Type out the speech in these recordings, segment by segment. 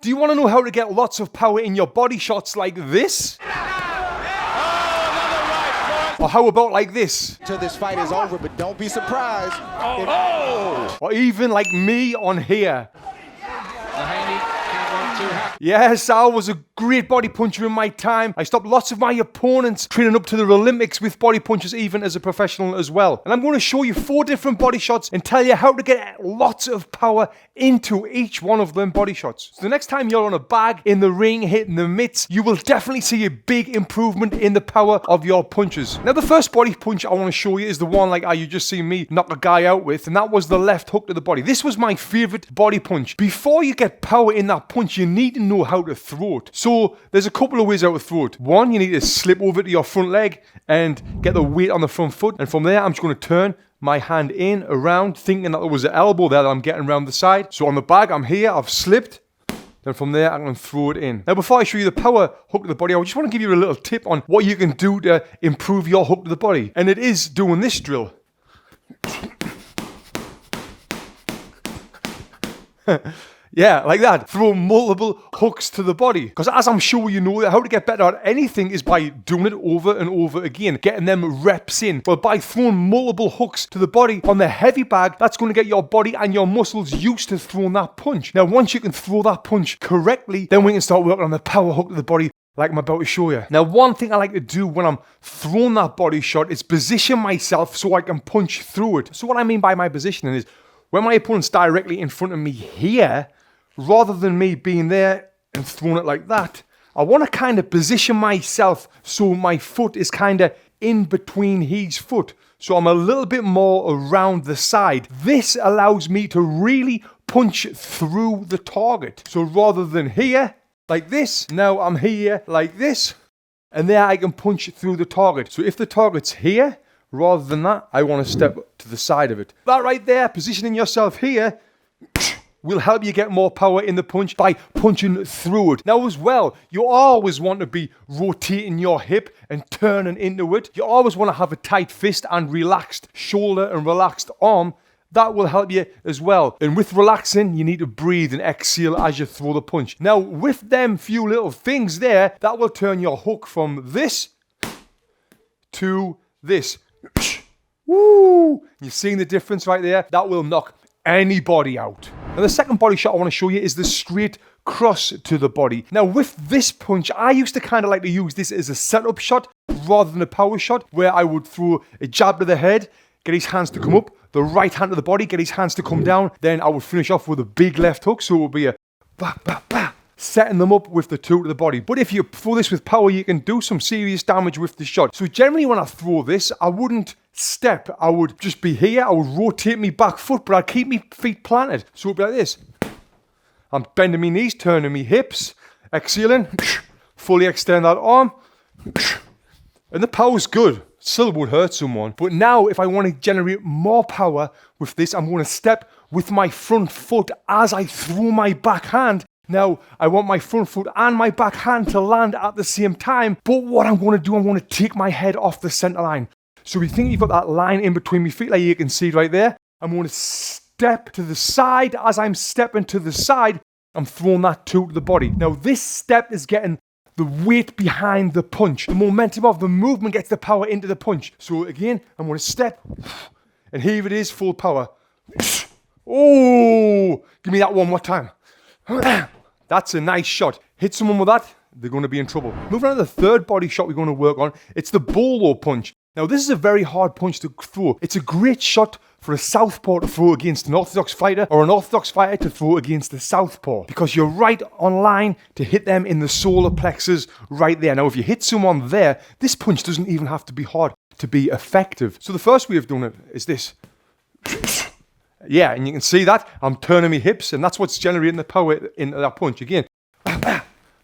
Do you want to know how to get lots of power in your body shots like this? Or how about like this? Until this fight is over, but don't be surprised. Or even like me on here. Yes, I was a great body puncher in my time. I stopped lots of my opponents training up to the Olympics with body punches, even as a professional as well. And I'm going to show you 4 different body shots and tell you how to get lots of power into each one of them body shots. So the next time you're on a bag in the ring hitting the mitts, you will definitely see a big improvement in the power of your punches. Now the first body punch I want to show you is the one like you just seen me knock a guy out with, and that was the left hook to the body. This was my favorite body punch. Before you get power in that punch, you need to know how to throw it. So there's a couple of ways how to throw it. One, you need to slip over to your front leg and get the weight on the front foot, and from there I'm just going to turn my hand in, around, thinking that there was an elbow there that I'm getting around the side. So on the bag, I'm here, I've slipped. Then from there, I can throw it in. Now, before I show you the power hook to the body, I just want to give you a little tip on what you can do to improve your hook to the body. And it is doing this drill. Yeah, like that. Throw multiple hooks to the body. Because as I'm sure you know, how to get better at anything is by doing it over and over again, getting them reps in. But by throwing multiple hooks to the body on the heavy bag, that's going to get your body and your muscles used to throwing that punch. Now, once you can throw that punch correctly, then we can start working on the power hook to the body like I'm about to show you. Now, one thing I like to do when I'm throwing that body shot is position myself so I can punch through it. So what I mean by my positioning is, when my opponent's directly in front of me here, rather than me being there and throwing it like that, I want to kind of position myself so my foot is kind of in between his foot. So I'm a little bit more around the side. This allows me to really punch through the target. So rather than here, like this, now I'm here like this, and there I can punch through the target. So if the target's here, rather than that, I want to step to the side of it. That right there, positioning yourself here, will help you get more power in the punch by punching through it. Now as well, you always want to be rotating your hip and turning into it. You always want to have a tight fist and relaxed shoulder and relaxed arm. That will help you as well. And with relaxing, you need to breathe and exhale as you throw the punch. Now with them few little things there, that will turn your hook from this to this. Woo! You're seeing the difference right there? That will knock anybody out. Now the second body shot I want to show you is the straight cross to the body. Now with this punch, I used to kind of like to use this as a setup shot rather than a power shot, where I would throw a jab to the head, get his hands to come up, the right hand to the body, get his hands to come down, then I would finish off with a big left hook, so it would be a bah, bah, bah, setting them up with the 2 to the body. But if you throw this with power, you can do some serious damage with the shot. So generally when I throw this, I wouldn't step. I would just be here. I would rotate my back foot, but I'd keep my feet planted. So it'd be like this. I'm bending my knees, turning my hips, exhaling, fully extend that arm. And the power's good. Still would hurt someone. But now if I want to generate more power with this, I'm going to step with my front foot as I throw my back hand. Now, I want my front foot and my back hand to land at the same time. But what I'm going to do, I'm going to take my head off the center line. So we think you've got that line in between my feet, like you can see right there. I'm going to step to the side. As I'm stepping to the side, I'm throwing that 2 to the body. Now, this step is getting the weight behind the punch. The momentum of the movement gets the power into the punch. So again, I'm going to step, and here it is, full power. Oh, give me that one more time. That's a nice shot. Hit someone with that, they're going to be in trouble. Moving on to the third body shot we're going to work on, it's the Bolo Punch. Now, this is a very hard punch to throw. It's a great shot for a southpaw to throw against an orthodox fighter, or an orthodox fighter to throw against a southpaw, because you're right on line to hit them in the solar plexus right there. Now, if you hit someone there, this punch doesn't even have to be hard to be effective. So the first way of doing it is this. Yeah, and you can see that. I'm turning my hips, and that's what's generating the power into that punch. Again.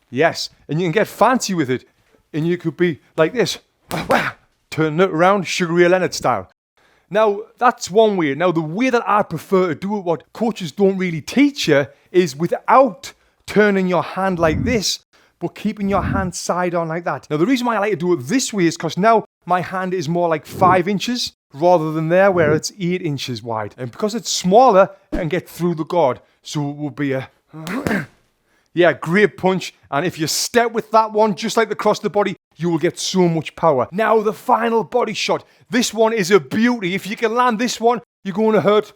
Yes, and you can get fancy with it, and you could be like this. Turn it around, Sugar Ray Leonard style. Now, that's one way. Now, the way that I prefer to do it, what coaches don't really teach you, is without turning your hand like this, but keeping your hand side on like that. Now, the reason why I like to do it this way is because now my hand is more like 5 inches rather than there where it's 8 inches wide. And because it's smaller, I can get through the guard. So it will be a... Yeah, great punch. And if you step with that one, just like across the body, you will get so much power. Now, the final body shot. This one is a beauty. If you can land this one, you're going to hurt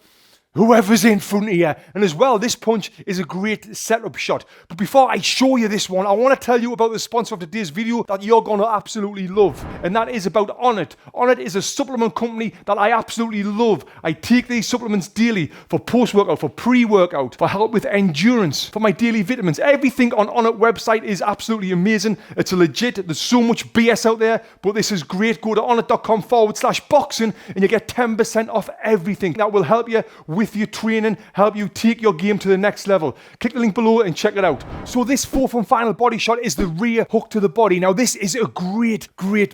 whoever's in front of you. And as well, this punch is a great setup shot. But before I show you this one, I want to tell you about the sponsor of today's video that you're going to absolutely love. And that is about Onnit. Onnit is a supplement company that I absolutely love. I take these supplements daily for post-workout, for pre-workout, for help with endurance, for my daily vitamins. Everything on Onnit website is absolutely amazing. It's a legit. There's so much BS out there, but this is great. Go to onnit.com/boxing and you get 10% off everything. That will help you with your training, help you take your game to the next level. Click the link below and check it out. So this fourth and final body shot is the rear hook to the body. Now this is a great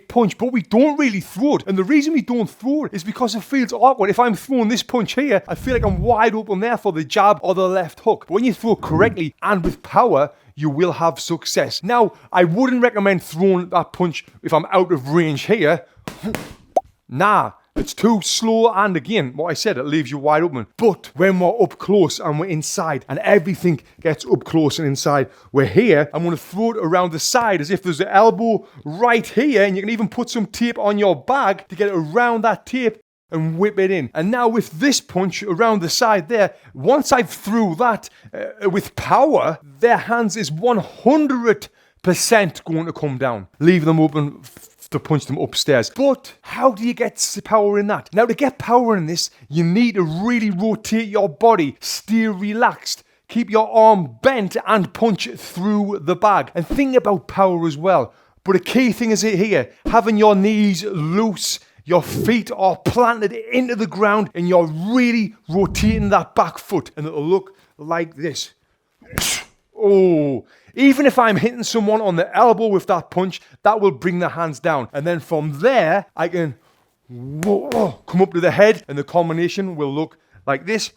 punch, but we don't really throw it. And the reason we don't throw it is because it feels awkward. If I'm throwing this punch here, I feel like I'm wide open there for the jab or the left hook. But when you throw correctly and with power, you will have success. Now, I wouldn't recommend throwing that punch if I'm out of range here. Nah. It's too slow, and again, what I said, it leaves you wide open. But when we're up close and we're inside, and everything gets up close and inside, we're here, I'm going to throw it around the side as if there's an elbow right here, and you can even put some tape on your bag to get it around that tape and whip it in. And now with this punch around the side there, once I've threw that with power, their hands is 100% going to come down. Leave them open to punch them upstairs. But how do you get power in that? Now, to get power in this, you need to really rotate your body, stay relaxed, keep your arm bent and punch through the bag. And think about power as well. But a key thing is here, having your knees loose, your feet are planted into the ground, and you're really rotating that back foot, and it'll look like this. Oh, even if I'm hitting someone on the elbow with that punch, that will bring the hands down. And then from there, I can come up to the head, and the combination will look like this.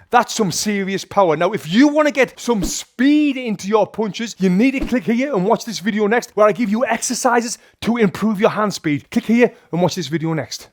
That's some serious power. Now, if you want to get some speed into your punches, you need to click here and watch this video next, where I give you exercises to improve your hand speed. Click here and watch this video next.